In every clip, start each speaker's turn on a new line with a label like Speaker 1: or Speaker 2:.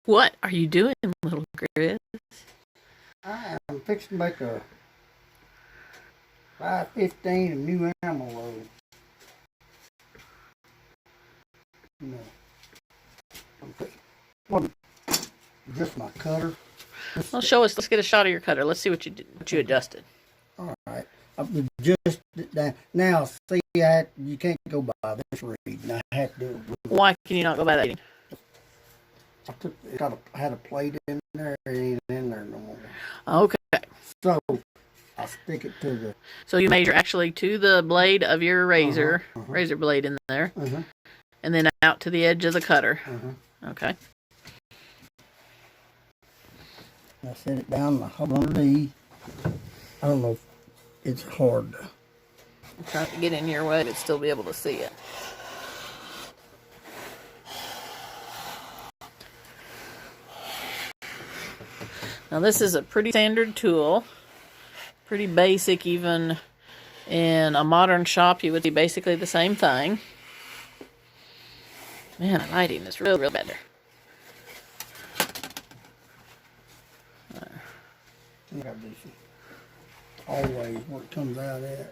Speaker 1: What are you doing, little Grizz?
Speaker 2: I am fixing to make a 515 new Almelo. No. Just my cutter.
Speaker 1: Well, show us. Let's get a shot of your cutter. Let's see what you did, what you adjusted.
Speaker 2: All right. Just now, see, you can't go by this reading. I had to do it.
Speaker 1: Why can you not go by that reading?
Speaker 2: I had a plate in there. It ain't in there no more.
Speaker 1: Okay.
Speaker 2: So I stick it to the.
Speaker 1: So you measure actually to the blade of your razor, razor blade in there, and then out to the edge of the cutter. Okay.
Speaker 2: I set it down. I hold underneath. I don't know if it's hard.
Speaker 1: I'm trying to get in your way to still be able to see it. Now this is a pretty standard tool, pretty basic. Even in a modern shop you would see basically the same thing. Man, the lighting is real better.
Speaker 2: Always where it comes out at.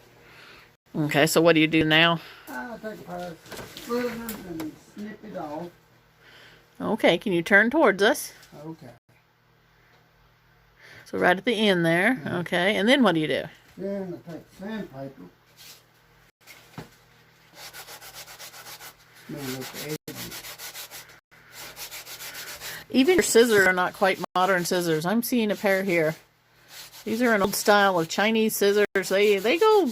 Speaker 1: Okay, so what do you do now?
Speaker 2: I take a pair of scissors and snip it off.
Speaker 1: Okay, can you turn towards us?
Speaker 2: Okay.
Speaker 1: So right at the end there. Okay, and then what do you do?
Speaker 2: Then I take sandpaper. Smooth up the edges.
Speaker 1: Even your scissors are not quite modern scissors. I'm seeing a pair here. These are an old style of Chinese scissors. They go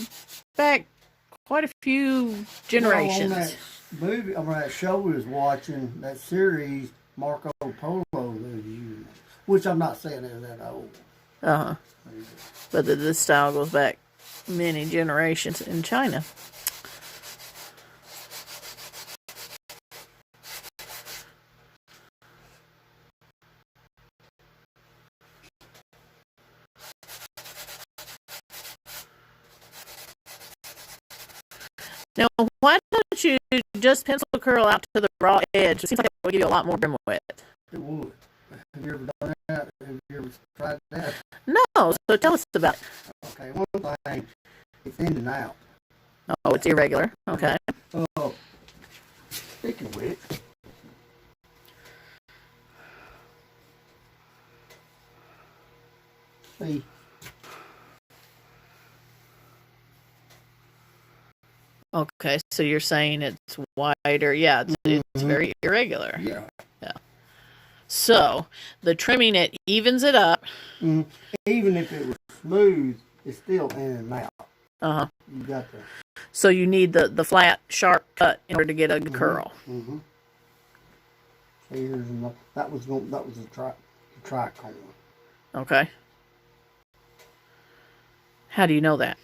Speaker 1: back quite a few generations.
Speaker 2: On that movie, on that show we was watching, that series, Marco Polo was using, which I'm not saying is that old.
Speaker 1: But this style goes back many generations in China. Now, why don't you just pencil curl out to the raw edge? It seems like it would give you a lot more brim width.
Speaker 2: It would. Have you ever done that? Have you ever tried that?
Speaker 1: No, so tell us about it.
Speaker 2: Okay, one thing, it's in and out.
Speaker 1: Oh, it's irregular. Okay.
Speaker 2: Speaking of which, see.
Speaker 1: Okay, so you're saying it's wider. Yeah, it's very irregular.
Speaker 2: Yeah.
Speaker 1: So, the trimming, it evens it up.
Speaker 2: Even if it was smooth, it's still in and out. You got to.
Speaker 1: So you need the flat, sharp cut in order to get a good curl.
Speaker 2: See, here's enough. That was a tricorn.
Speaker 1: Okay. How do you know that?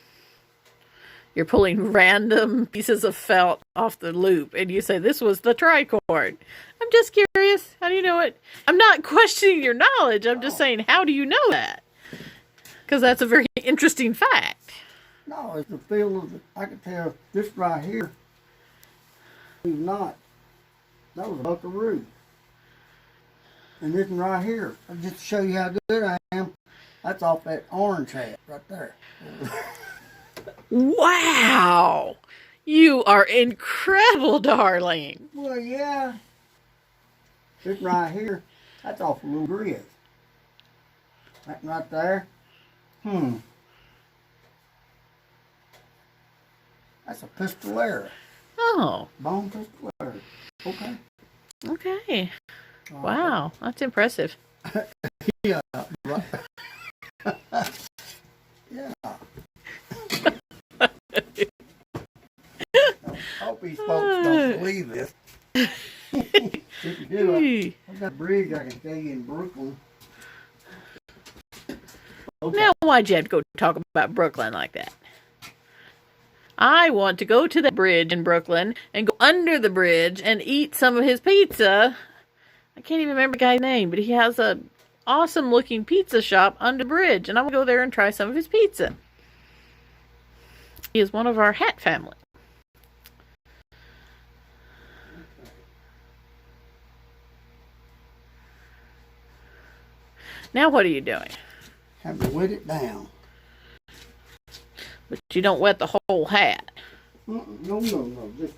Speaker 1: You're pulling random pieces of felt off the loop, and you say, this was the tricord. I'm just curious. How do you know it? I'm not questioning your knowledge. I'm just saying, how do you know that? Because that's a very interesting fact.
Speaker 2: No, it's the feel of it. I could tell this right here. That was a buckaroo. And this one right here, just to show you how good I am, that's off that orange hat right there.
Speaker 1: Wow! You are incredible, darling.
Speaker 2: Well, yeah. This right here, that's off of Lil Grizz. That right there. That's a pistolera.
Speaker 1: Oh.
Speaker 2: Bone pistolera. Okay.
Speaker 1: Okay. Wow, that's impressive.
Speaker 2: Yeah. Right. Yeah. I hope these folks don't believe this. If you do, I've got a bridge I can tell you in Brooklyn. Okay.
Speaker 1: Now, why'd you have to go talk about Brooklyn like that? I want to go to the bridge in Brooklyn and go under the bridge and eat some of his pizza. I can't even remember the guy's name, but he has a awesome looking pizza shop under the bridge, and I will go there and try some of his pizza. He is one of our hat family. Now what are you doing?
Speaker 2: Have to wet it down.
Speaker 1: But you don't wet the whole hat.
Speaker 2: No. Just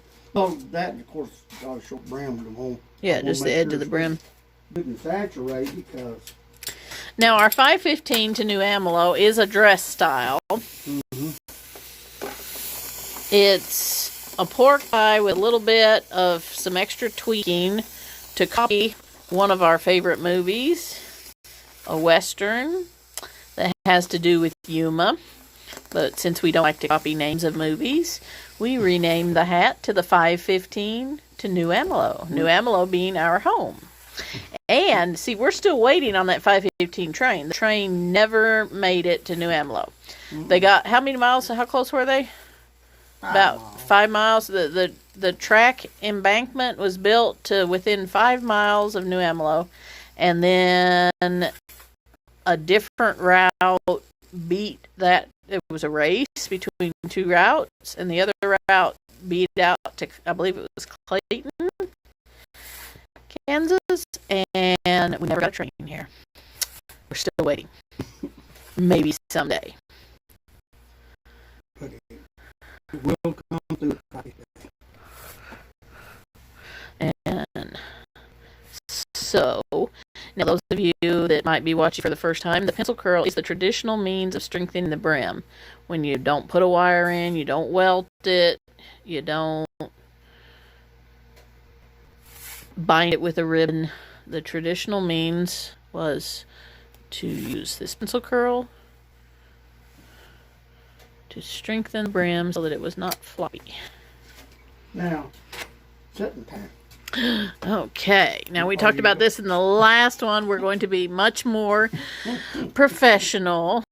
Speaker 2: that, of course, got a short brim.
Speaker 1: Yeah, just the edge of the brim.
Speaker 2: Didn't saturate because.
Speaker 1: Now our 515 to New Almelo is a dress style. It's a pork pie with a little bit of some extra tweaking to copy one of our favorite movies, a Western that has to do with Yuma. But since we don't like to copy names of movies, we renamed the hat to the 515 to New Almelo. New Almelo being our home. And, see, we're still waiting on that 515 train. The train never made it to New Almelo. They got, how many miles? How close were they? About 5 miles. The track embankment was built to within 5 miles of New Almelo. And then a different route beat that. It was a race between two routes. And the other route beat out to, I believe it was Clayton, Kansas, and we never got a train here. We're still waiting. Maybe someday.
Speaker 2: But it will come through.
Speaker 1: And so, now those of you that might be watching for the first time, the pencil curl is the traditional means of strengthening the brim. When you don't put a wire in, you don't welt it, you don't bind it with a ribbon. The traditional means was to use this pencil curl to strengthen the brim so that it was not floppy.
Speaker 2: Now, setting time.
Speaker 1: Okay, now we talked about this in the last one. We're going to be much more professional.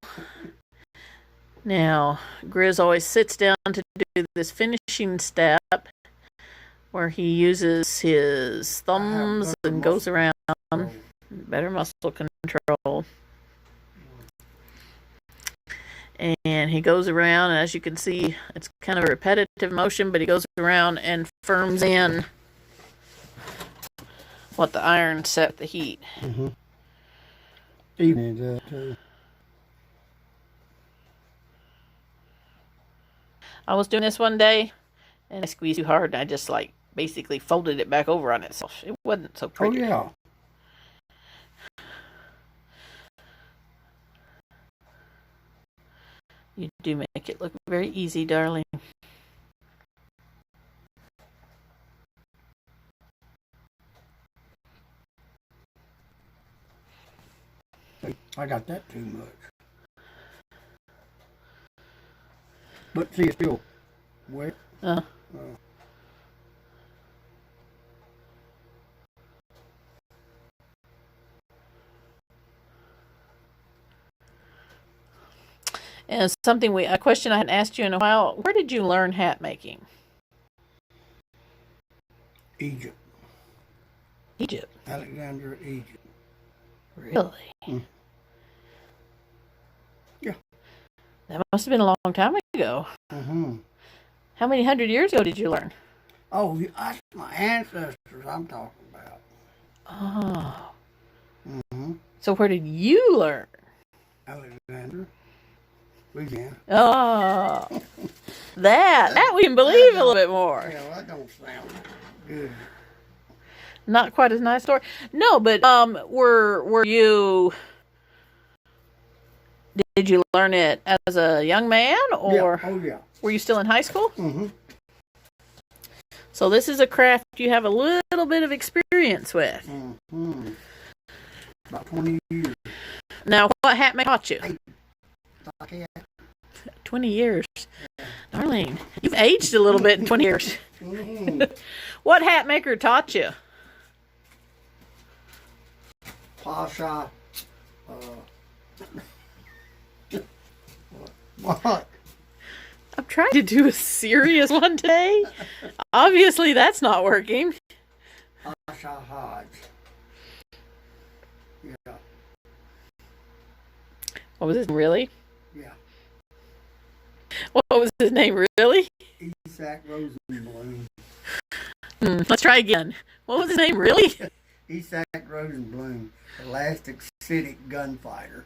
Speaker 1: Now, Grizz always sits down to do this finishing step where he uses his thumbs and goes around. Better muscle control. And he goes around, and as you can see, it's kind of a repetitive motion, but he goes around and firms in what the iron set the heat.
Speaker 2: Even that too.
Speaker 1: I was doing this one day, and I squeezed too hard, and I just like basically folded it back over on itself. It wasn't so pretty.
Speaker 2: Oh yeah.
Speaker 1: You do make it look very easy, darling.
Speaker 2: I got that too much. But see, it's still wet.
Speaker 1: And something a question I hadn't asked you in a while. Where did you learn hat making?
Speaker 2: Egypt.
Speaker 1: Egypt.
Speaker 2: Alexandria, Egypt.
Speaker 1: Really?
Speaker 2: Yeah.
Speaker 1: That must have been a long time ago. How many hundred years ago did you learn?
Speaker 2: Oh, that's my ancestors I'm talking about.
Speaker 1: Oh. So where did you learn?
Speaker 2: Alexandria, Louisiana.
Speaker 1: Oh. that we can believe a little bit more.
Speaker 2: Yeah, well, that don't sound good.
Speaker 1: Not quite as nice story. No, but were you? Did you learn it as a young man, or
Speaker 2: Yeah. Oh yeah.
Speaker 1: Were you still in high school? So this is a craft you have a little bit of experience with.
Speaker 2: About 20 years.
Speaker 1: Now, what hat maker taught you? 20 years. Darling, you've aged a little bit in 20 years. What hat maker taught you?
Speaker 2: Pasha. What?
Speaker 1: I'm trying to do a serious one today. Obviously, that's not working.
Speaker 2: Pasha Hodge. Yeah.
Speaker 1: What was his name, really?
Speaker 2: Yeah.
Speaker 1: What was his name, really?
Speaker 2: Isaac Rosenblum.
Speaker 1: Let's try again. What was his name, really?
Speaker 2: Isaac Rosenblum. Elastic acidic gunfighter.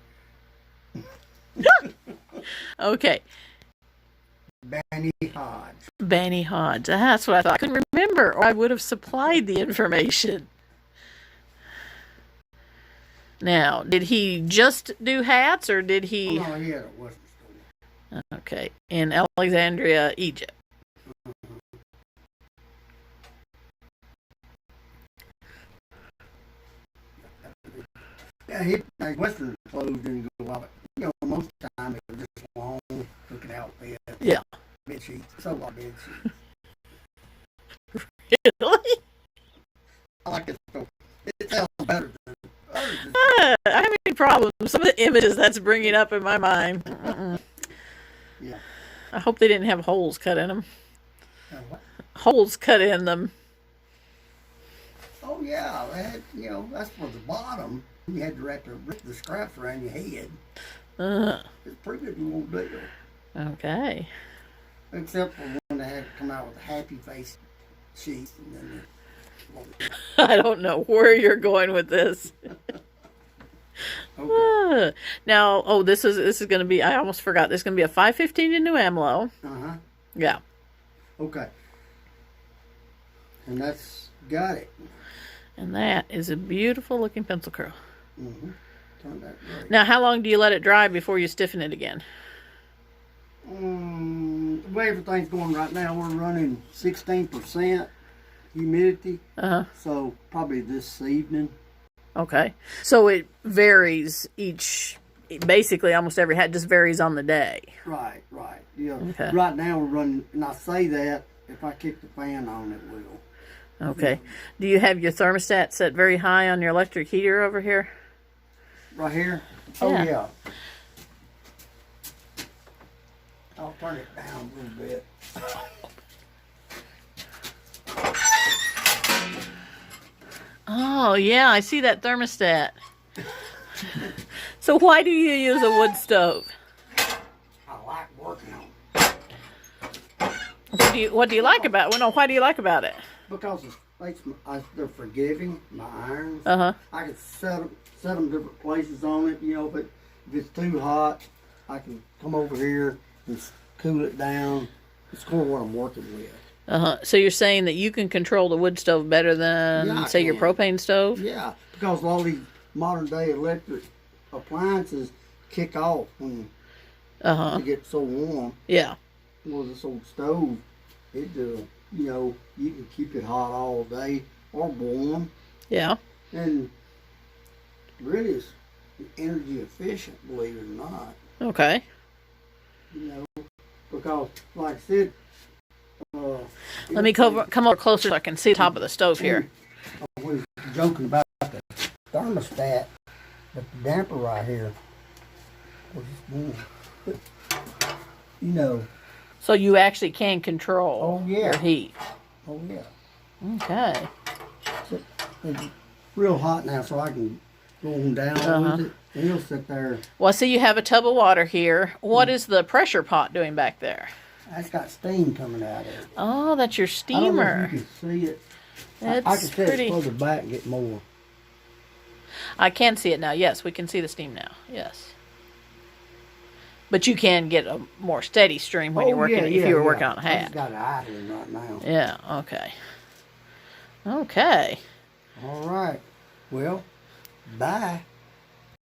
Speaker 1: Okay.
Speaker 2: Benny Hodge.
Speaker 1: Benny Hodge. That's what I thought. I couldn't remember, or I would have supplied the information. Now, did he just do hats, or did he...
Speaker 2: Oh, no, he had a Western store.
Speaker 1: Okay. In Alexandria, Egypt.
Speaker 2: Yeah, he Western clothes didn't go out, but you know, most of the time it was just long looking outfit.
Speaker 1: Yeah.
Speaker 2: Bed sheets, so what bed sheets.
Speaker 1: Really?
Speaker 2: I like it so it sounds better than others.
Speaker 1: I have any problems. Some of the images that's bringing up in my mind.
Speaker 2: Yeah.
Speaker 1: I hope they didn't have holes cut in them.
Speaker 2: What?
Speaker 1: Holes cut in them.
Speaker 2: Oh yeah, they had, you know, that's for the bottom. You had to wrap the scraps around your head. It's pretty good little deal.
Speaker 1: Okay.
Speaker 2: Except for when they had to come out with a happy face sheets and then
Speaker 1: I don't know where you're going with this.
Speaker 2: okay.
Speaker 1: Now, oh, this is going to be, I almost forgot, this is going to be a 515 in New Amlo.
Speaker 2: Uh-huh.
Speaker 1: Yeah.
Speaker 2: Okay. And that's got it.
Speaker 1: And that is a beautiful looking pencil curl.
Speaker 2: Mm-hmm. Turn that right.
Speaker 1: Now, how long do you let it dry before you stiffen it again?
Speaker 2: The way everything's going right now, we're running 16% humidity.
Speaker 1: Uh-huh.
Speaker 2: So probably this evening.
Speaker 1: Okay. So it varies basically almost every hat just varies on the day.
Speaker 2: Right, right. Yeah.
Speaker 1: Okay.
Speaker 2: Right now we're running, and I say that, if I kick the fan on, it will.
Speaker 1: Okay. Do you have your thermostat set very high on your electric heater over here?
Speaker 2: Right here?
Speaker 1: Yeah.
Speaker 2: Oh, yeah. I'll turn it down a little bit.
Speaker 1: Oh, yeah, I see that thermostat. So why do you use a wood stove?
Speaker 2: I like working on it.
Speaker 1: What do you like about it? Well, no, why do you like about it?
Speaker 2: Because they're forgiving, my irons.
Speaker 1: Uh-huh.
Speaker 2: I can set them different places on it, you know, but if it's too hot, I can come over here and cool it down. It's kind of what I'm working with.
Speaker 1: Uh-huh. So you're saying that you can control the wood stove better than, say, your propane stove?
Speaker 2: Yeah, because all these modern day electric appliances kick off when they get so warm.
Speaker 1: Yeah.
Speaker 2: Well, this old stove, you know, you can keep it hot all day or warm.
Speaker 1: Yeah.
Speaker 2: And really it's energy efficient, believe it or not.
Speaker 1: Okay.
Speaker 2: You know, because like I said,
Speaker 1: Let me come over closer so I can see the top of the stove here.
Speaker 2: I was joking about the thermostat, but the damper right here was just warm. But, you know.
Speaker 1: So you actually can control your heat.
Speaker 2: Oh, yeah.
Speaker 1: Okay.
Speaker 2: So, it's real hot now, so I can go on down with it. And he'll sit there.
Speaker 1: Well, I see you have a tub of water here. What is the pressure pot doing back there?
Speaker 2: That's got steam coming out of it.
Speaker 1: Oh, that's your steamer.
Speaker 2: I don't know if you can see it. I can see
Speaker 1: pretty...
Speaker 2: it further back and get more.
Speaker 1: I can see it now. Yes, we can see the steam now. Yes. But you can get a more steady stream when you're working, if you were working on a hat.
Speaker 2: I just got it idling right now.
Speaker 1: Yeah, okay. Okay.
Speaker 2: All right. Well, bye.